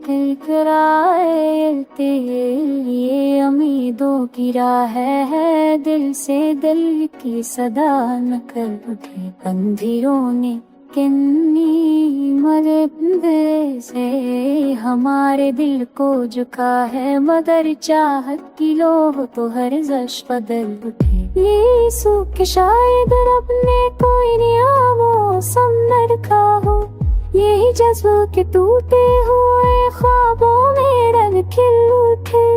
किलकिलाते ये उम्मीदों की राह है, दिल से दिल की सदा न कर उठे अंधेरों ने किन्नी मरबे से हमारे दिल को झुका है, मगर चाहत की लोह तो हर जश बदल उठे। ये सूख शायद रब ने कोई नया मौसम न रखा हो, यही जज्बों के टूटे हुए ख्वाबों में रंग खिल उठे।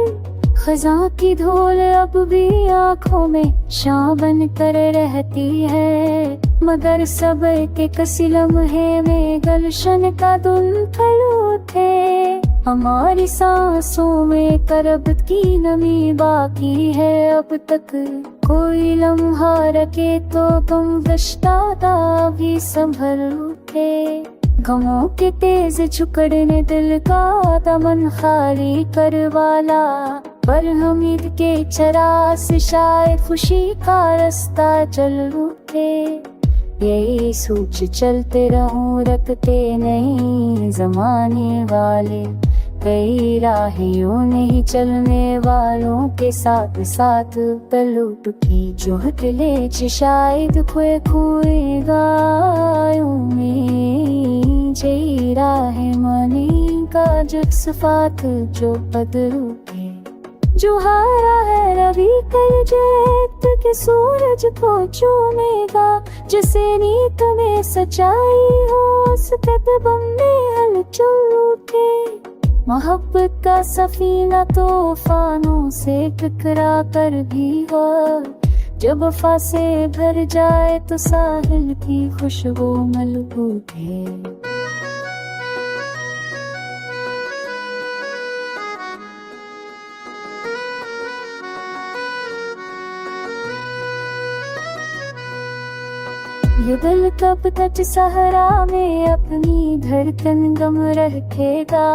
खज़ां की धूल अब भी आँखों में शां बन कर रहती है, मगर सब्र के कसी लम्हे में गलशन का धुंधल उठे। हमारी सांसों में करब की नमी बाकी है, अब तक कोई लम्हा रखे तो तुम गश्तादा भी संभल उठे। गमों के तेज झुकड़ने दिल का दमन खाली करवाला, पर उम्मीद के चरास शायद खुशी का रास्ता चल उठे। यही सोच चलते रहूं रखते नहीं जमाने वाले, कई राहियों नहीं चलने वालों के साथ साथ तलुट उठी। जो हटले शायद खोए खोए गायों में, जई राह मनी का जज्बात जो बदल उठे। जो हारा है रवि कर जैत के सूरज को चूमेगा, जिसे नीत में सच्चाई हो उस कदम में हलचल उठे। मोहब्बत का सफीना तूफानों से टकरा कर भी हो, जब वफा से भर जाए तो साहिल की खुशबू मल उठे। ये दिल कब तक सहरा में अपनी धड़कन गम रखेगा,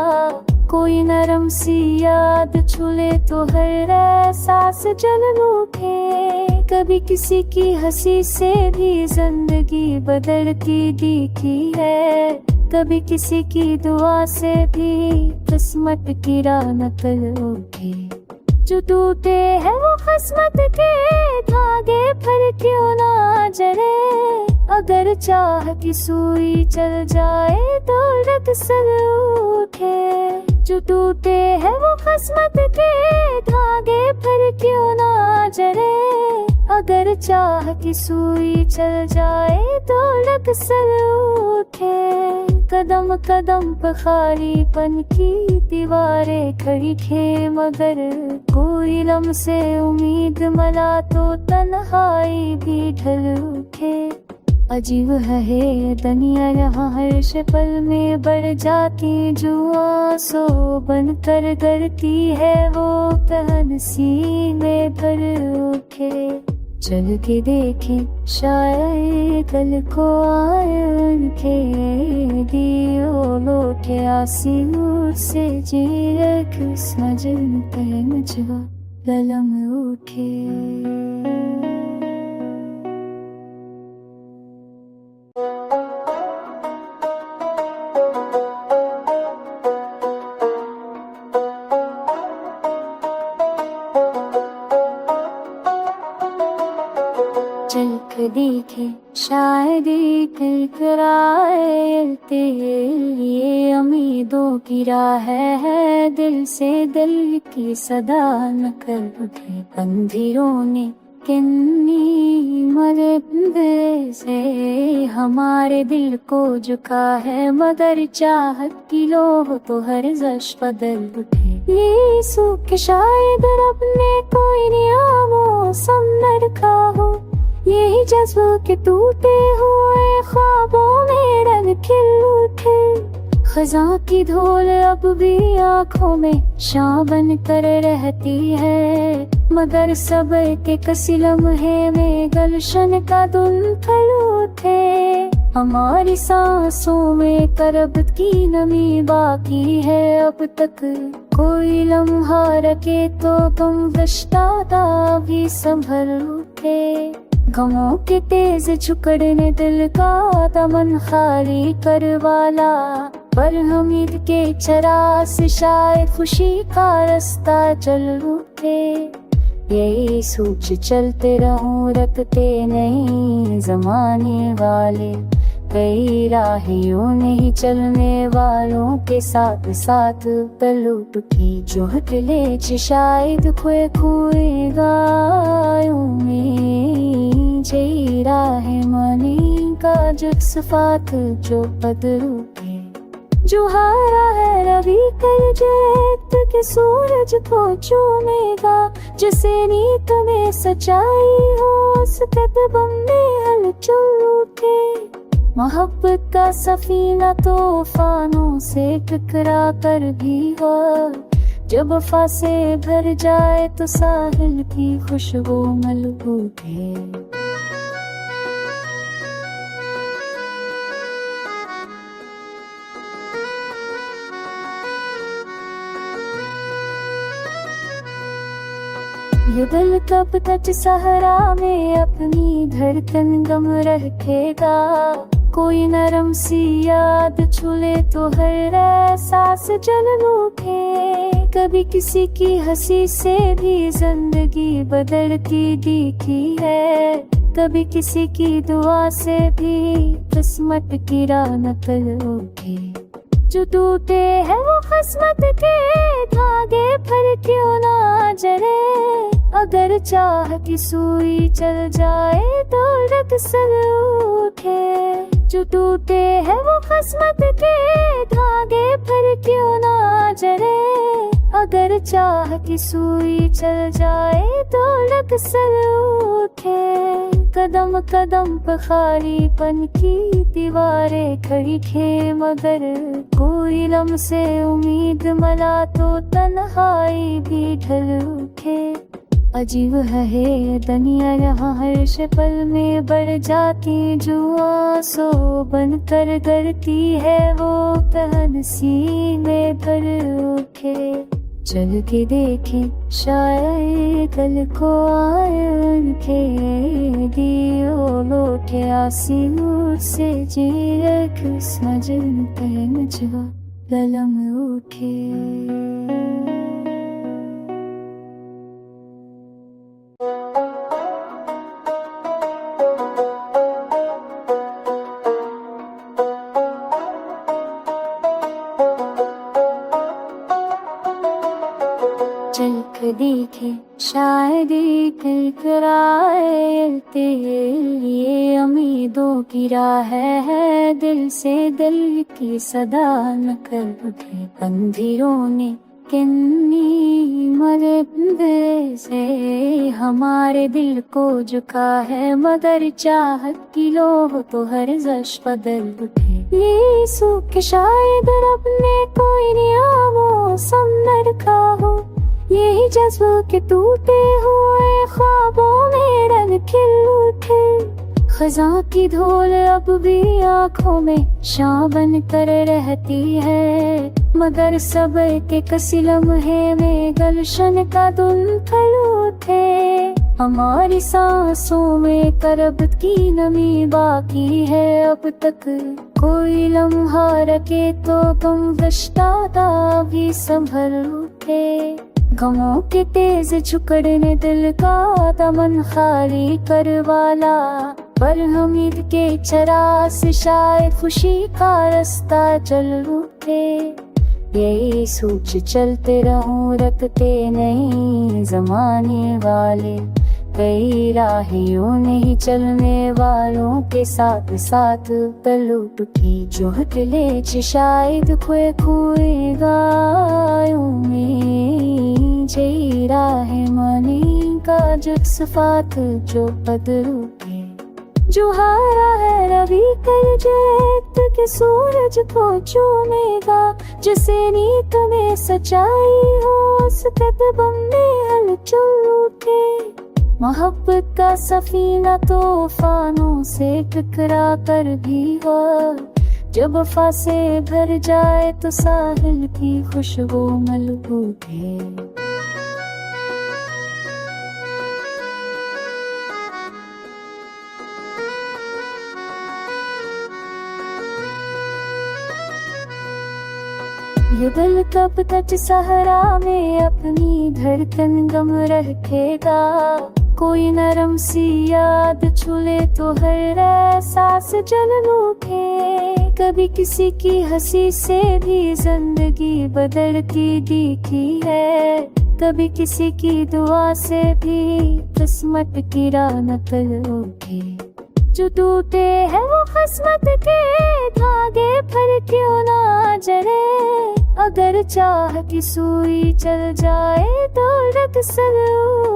कोई नरम सी याद छूले तो हर एहसास जल उठे। कभी किसी की हंसी से भी जिंदगी बदलती दिखी है, कभी किसी की दुआ से भी किस्मत की राह नकल उठे। जो टूटे हैं वो किस्मत के धागे पर क्यों ना जले, अगर चाह की सुई चल जाए तो रक्सर उठे। जो टूटे हैं वो किस्मत के धागे पर क्यों ना जले, अगर चाह की सुई चल जाए तो रक्सर उठे। कदम कदम पर खालीपन की दीवारें खड़ी थे, मगर कोई लम्हे से उम्मीद मला तो तन्हाई भी ढल उठे। अजीब है ये दुनिया यहाँ हर पल में बढ़ जाती, जो आंसू बन कर करती है वो तहन सीने भर उठे। चल के देखे शायद कल को आए उनके दियो लोटे आसी नूर से जीरक समझन पहन जवा कलम उठे। देखे शायद किलकिलाते ये उम्मीदों की राह है, दिल से दिल की सदा न कर उठे अंधेरों ने किन्नी मरबे से हमारे दिल को झुका है, मगर चाहत की लोह तो हर जश बदल उठे। ये सूख शायद रब ने कोई नया मौसम न रखा हो, यही जज्बों के टूटे हुए ख्वाबों में रंग खिल उठे। खज़ां की धूल अब भी आँखों में शां बन कर रहती है, मगर सब्र के कसी लम्हे में गलशन का धुंधल उठे। हमारी सांसों में करब की नमी बाकी है, अब तक कोई लम्हा रखे तो तुम गश्तादा भी संभल उठे। गमों के तेज झुकड़ने दिल का दमन खाली करवाला, पर हमीद के चरास शायद खुशी का रास्ता चल उठे। यही सोच चलते रहूं रखते नहीं जमाने वाले, कई राहियों नहीं चलने वालों के साथ साथ पलट उठी जो हटले शायद खोए खोए गायों में। जई राह मनी का जज्बात जो बदल उठे, जो हारा है रवि कर जैत के सूरज को चूमेगा, जिसे नीत में सच्चाई हो उस कदम में हलचल उठे। मोहब्बत का सफीना तूफानों से टकरा कर भी हो, जब वफा से भर जाए तो साहिल की खुशबू मल उठे। ये दिल कब तक सहरा में अपनी धड़कन गम रखेगा, कोई नरम सी याद छूले तो हर एहसास जल उठे। कभी किसी की हंसी से भी जिंदगी बदलती दिखी है, कभी किसी की दुआ से भी किस्मत की राह नकल उठे। जो टूटे हैं वो किस्मत के धागे पर क्यों ना जले, अगर चाह की सुई चल जाए तो रक्सल उठे। जो टूटे हैं वो किस्मत के धागे पर क्यों ना जले, अगर चाह की सुई चल जाए तो रक्सल उठे। कदम कदम पर खालीपन की दीवारें खड़ी थे, मगर कोई लम्हे से उम्मीद मला तो तन्हाई भी ढल उठे। अजीब है ये दुनिया यहाँ हर शक्ल में बढ़ जाती, जो आंसू बनकर करती है वो तहन सीने भर उठे। चल के देखे शायद कल को आए उनके दियो लौटे आसी नूर से जीरक समझन पहन जो ललम उठे। देखे शायद कल कराए ये उम्मीदों की राह है, दिल से दिल की सदा न कर उठे। अंधेरों ने किन्नी मरे से हमारे दिल को झुका है, मगर चाहत की लोह तो हर जश बदल उठे। ये सूख शायद रब ने कोई नियामों समन रखा हो, यही जज्बों के टूटे हुए ख्वाबों में रंग खिल उठे। खज़ां की धूल अब भी आँखों में शां बन कर रहती है, मगर सब्र के कसी लम्हे में गलशन का धुंधल उठे। हमारी सांसों में करब की नमी बाकी है, अब तक कोई लम्हा रखे तो तुम गश्तादा भी संभल उठे। गमों के तेज झुकड़ने दिल का दमन खाली करवाला, पर हमीद के चरास शायद खुशी का रास्ता चल उठे। यही सोच चलते रहूं रखते नहीं जमाने वाले, कई राहियों नहीं चलने वालों के साथ साथ पलट उठी जो हटले शायद खोए खोए गायों में। जई राह मनी का जज्बात जो बदल उठे, जो हारा है रवि कर जैत के सूरज को चूमेगा, जिसे नीत में सच्चाई हो उस कदम में हलचल उठे। मोहब्बत का सफीना तूफानों से टकरा कर भी हो, जब वफा से भर जाए तो साहिल की खुशबू मल उठे। ये दिल कब तक सहरा में अपनी धड़कन गम रखेगा। कोई नरम सी याद छूले तो हर एहसास जल उठे। कभी किसी की हंसी से भी जिंदगी बदलती दिखी है। कभी किसी की दुआ से भी किस्मत की राह नकल उठे। जो टूटे हैं वो किस्मत के धागे पर क्यों ना जले। अगर चाह की सुई चल जाए तो रक्सल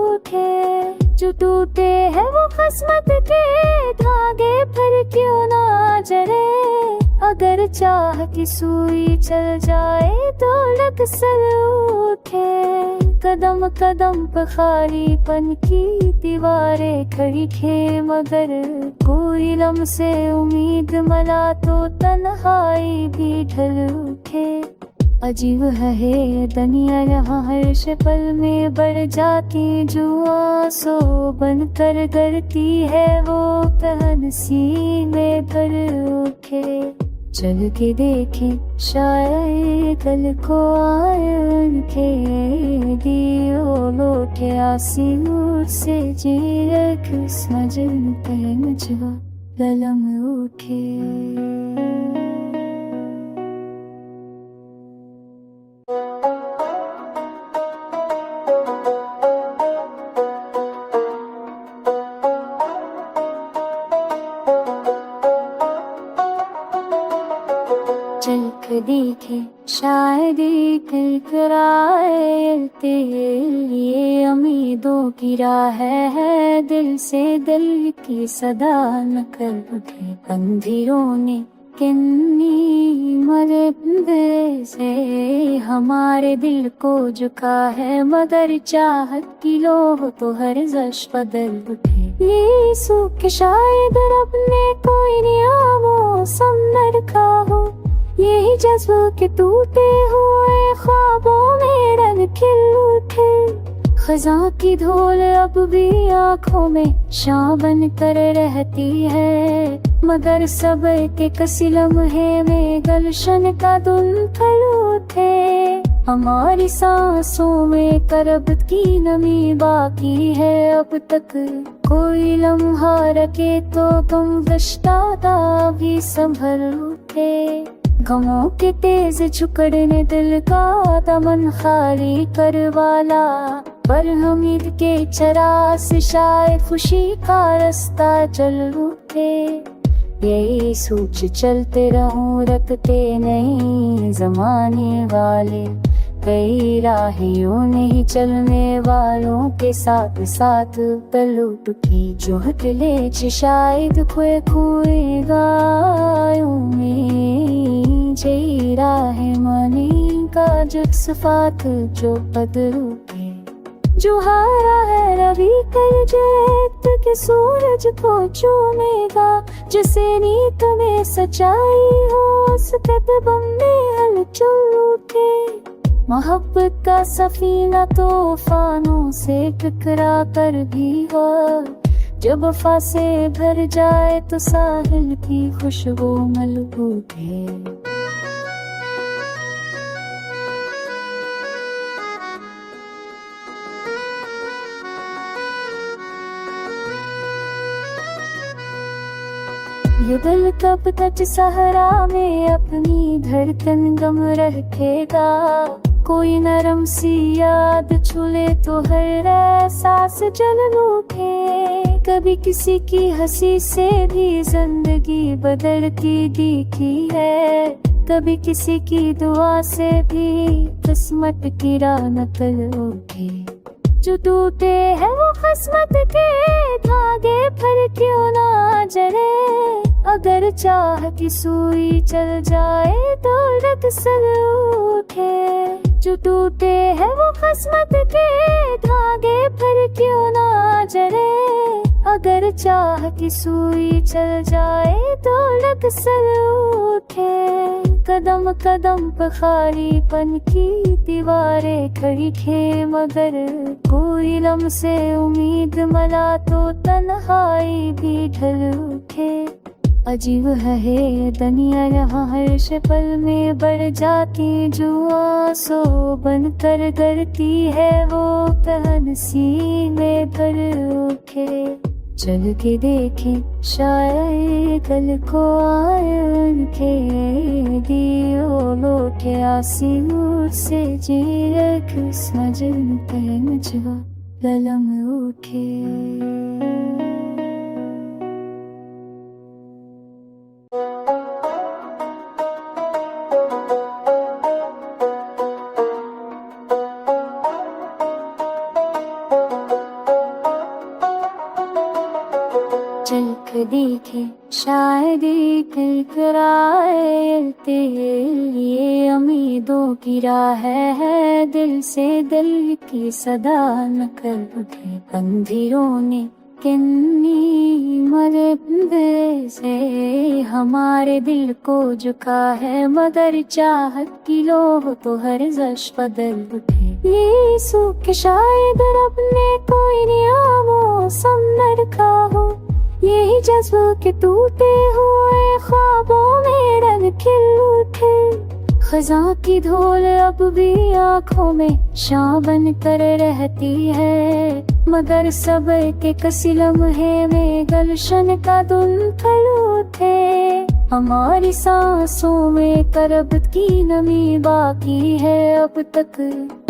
उठे। जो टूटे हैं वो किस्मत के धागे पर क्यों ना जले। अगर चाह की सुई चल जाए तो रक्सल उठे। कदम कदम पर खालीपन की दीवारें खड़ी थे, मगर कोई लम्से उम्मीद मला तो तन्हाई भी ढल उठे। अजीब है ये दुनिया, यहाँ हर पल में बढ़ जाती जुआ सो बन कर करती है वो तहन सी में भर उठे। चल के देखे शायद कल को आए उनके दियो लौटे आसी नूर से जीरक समझन पहन जवा गलम उठे। चल के देखे शायद कल कराए ये उम्मीदों की राह है। दिल से दिल की सदा न कर उठे। अंधेरों ने किन्नी मरे से हमारे दिल को झुका है, मगर चाहत की लोह तो हर जश बदल उठे। ये सूख शायद रब ने कोई नया मौसम न रखा हो। यही जज्बा के टूटे हुए ख्वाबों में रंग खिल उठे। खज़ां की धूल अब भी आँखों में शां बन कर रहती है, मगर सब्र के कसी लम्हे में गलशन का धुंधल उठे। हमारी सांसों में करब की नमी बाकी है, अब तक कोई लम्हा रखे तो गम गश्तादा भी संभल उठे। गमों के तेज झुकड़ने दिल का दमन खाली करवाला, पर उम्मीद के चराग से शायद खुशी का रास्ता चल उठे। यही सोच चलते रहूं रखते नहीं जमाने वाले। कई राहियों नहीं चलने वालों के साथ साथ पलट उठी। जो हटले शायद खोए खोए गायों में जई राह मनी का जज्बात जो बदल उठे। जो हारा है रवि कर जैत के सूरज को चूमेगा, जिसे नीत में सच्चाई हो उस कदम में हलचल उठे। मोहब्बत का सफीना तूफानों से टकरा कर भी हो, जब वफा से भर जाए तो साहिल की खुशबू मल उठे। ये दिल कब तक सहरा में अपनी धड़कन गम रखेगा। कोई नरम सी याद छूले तो हर एहसास जल उठे। कभी किसी की हंसी से भी जिंदगी बदलती दिखी है, कभी किसी की दुआ से भी किस्मत की राह नकल उठे। जो टूटे हैं वो किस्मत के धागे पर क्यों ना जले। अगर चाह की सुई चल जाए तो रक्सल उठे। जो टूटे हैं वो किस्मत के धागे पर क्यों ना जले। अगर चाह की सुई चल जाए तो रक्सल उठे। कदम कदम पर खालीपन की दीवारें खड़ी थे, मगर कोई लम्से उम्मीद मला तो तन्हाई भी ढल उठे। अजीब है ये दुनिया, यहाँ हर पल में बढ़ जाती जुआ, सो बन कर करती है वो पहन सीने भर उठे। चल के देखे शायद कल को आए उनके दियो लोटे आसी नूर से जीरक सजन पहन जुआ ललम उठे। चल कर देखे शायद कल कराए ये उम्मीदों की राह है, दिल से दिल की सदा न कर उठे। अंधेरों ने किन्नी मरे से हमारे दिल को झुका है, मगर चाहत की लोह तो हर जश बदल उठे। ये सूख शायद रब ने कोई नया मौसम न रखा हो, यही जज्बा के टूटे हुए ख्वाबों में रंग खिल उठे। खज़ां की धूल अब भी आँखों में शां बन कर रहती है, मगर सब्र के कसी लम्हे में गलशन का धुंधल उठे। हमारी सांसों में करब की नमी बाकी है, अब तक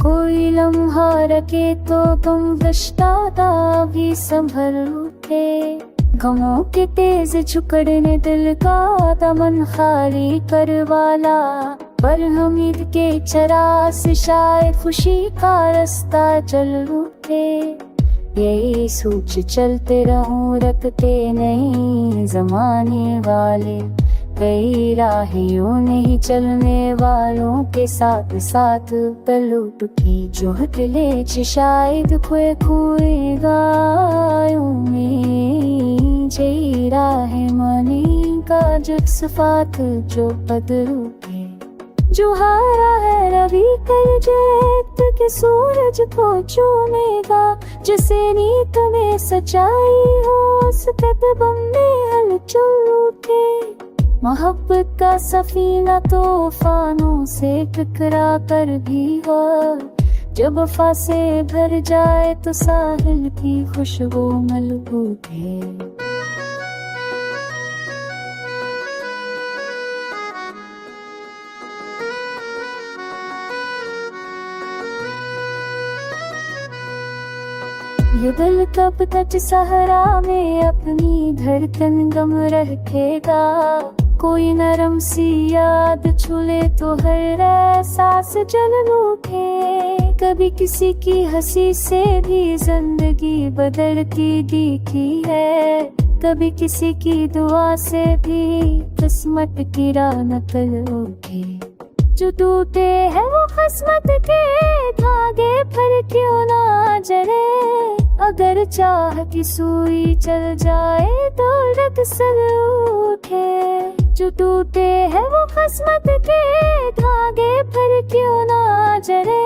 कोई लम्हा रखे तो गम गश्तादा भी संभल उठे। गमों के तेज झुकड़ने दिल का दमन खाली करवाला, पर उम्मीद के चराग से शायद खुशी का रास्ता चल उठे। यही सोच चलते रहूं रखते नहीं जमाने वाले, कई राहियों नहीं चलने वालों के साथ साथ पलट उठी। जो हटले शायद खोए खोए गायों में, जई राह मनी का जज्बात जो बदल उठे। जो हारा है रवि कल जेत के सूरज को चूमेगा, जिसे नीत में सच्चाई हो उस कदम में हलचल उठे। मोहब्बत का सफीना तूफानों से टकरा कर भी हो, जब वफा से भर जाए तो साहिल की खुशबू मल उठे। ये दिल कब तक सहरा में अपनी धड़कन गम रखेगा, कोई नरम सी याद छूले तो हर एहसास जल उठे। कभी किसी की हंसी से भी जिंदगी बदलती दिखी है, कभी किसी की दुआ से भी किस्मत की राह नकल उठे। जो टूटे हैं वो किस्मत के धागे पर क्यों ना जले, अगर चाह की सुई चल जाए तो रक्सल उठे। जो टूटे हैं वो किस्मत के धागे पर क्यों ना जले,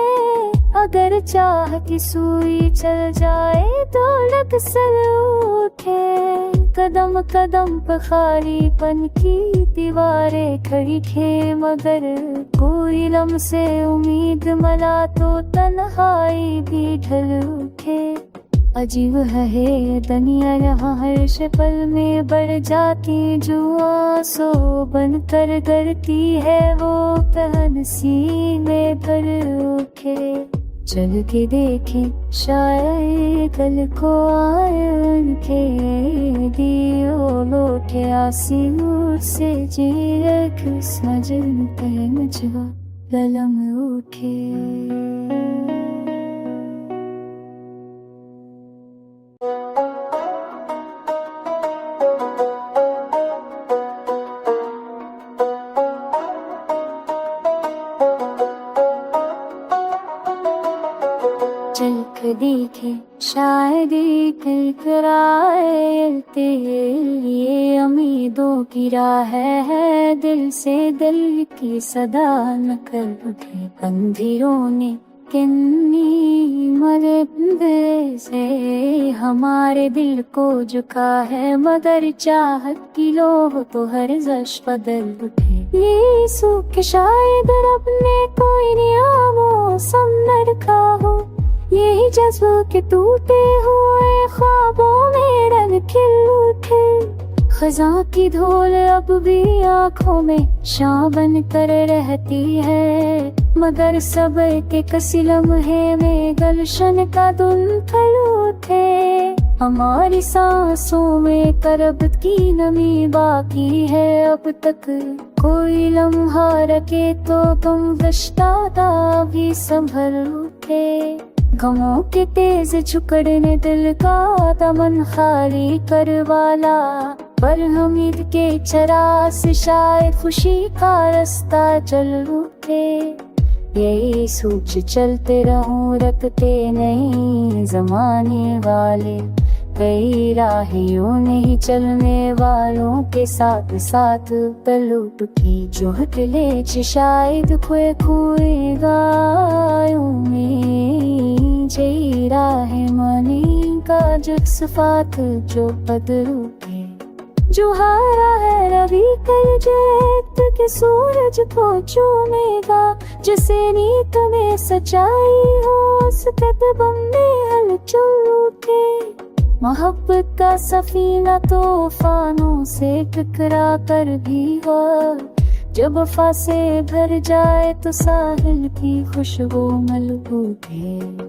अगर चाह की सुई चल जाए तो रक्सल उठे। कदम कदम पर खालीपन की दीवारें खड़ी थे, मगर कोई लम्ह से उम्मीद मला तो तन्हाई भी ढल उठे। अजीब है ये दुनिया, यहाँ हर पल में बढ़ जाती जुआ, सो बन कर करती है वो पहन सीने भर उठे। चल के देखे शायद कल को आए उनके दियो लोटे आसी नूर से जीरक सजन पहन जुआ ललम उठे। देखे शायद कल कराए ये उम्मीदों की राह है, दिल से दिल की सदा न कर उठे। अंधेरों ने किन्नी मरबे से हमारे दिल को झुका है, मगर चाहत की लोह तो हर जश बदल उठे। ये सूख शायद रब ने कोई नया मौसम न रखा हो, यही जज्बों के टूटे हुए ख्वाबों में रंग खिल उठे। खज़ां की धूल अब भी आँखों में शां बन कर रहती है, मगर सब्र के कसी लम्हे में गलशन का धुंधल उठे। हमारी सांसों में करब की नमी बाकी है, अब तक कोई लम्हा रखे तो गम गश्तादा भी संभल उठे। गमों के तेज झुकड़ने दिल का दमन खाली करवाला, पर उम्मीद के चराग से शायद खुशी का रास्ता चल उठे। यही सोच चलते रहूं रखते नहीं जमाने वाले, कई राहियों नहीं चलने वालों के साथ साथ पलट उठी। जो हकले शायद खोए खोए गायों में, जई राह मनी का जज्बात जो बदल उठे। जो हारा है रवि कर जैत के सूरज को चूमेगा, जिसे नीत में सच्चाई हो उस कदम में हलचल उठे। मोहब्बत का सफीना तूफानों से टकरा कर भी हो, जब वफा से भर जाए तो साहिल की खुशबू मल उठे।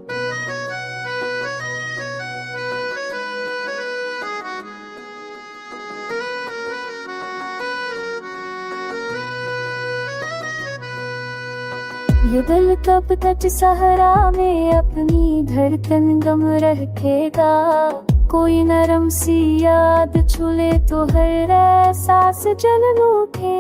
ये दिल कब तक सहरा में अपनी धड़कन गम रखेगा, कोई नरम सी याद छूले तो हर एहसास जल उठे।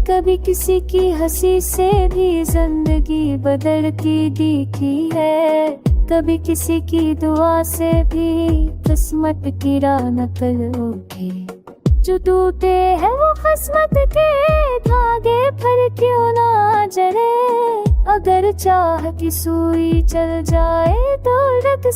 कभी किसी की हंसी से भी जिंदगी बदलती दिखी है, कभी किसी की दुआ से भी किस्मत की राह नकल उठे। जो टूटे हैं वो किस्मत के धागे पर क्यों ना जले, अगर चाह की सुई चल जाए तो रग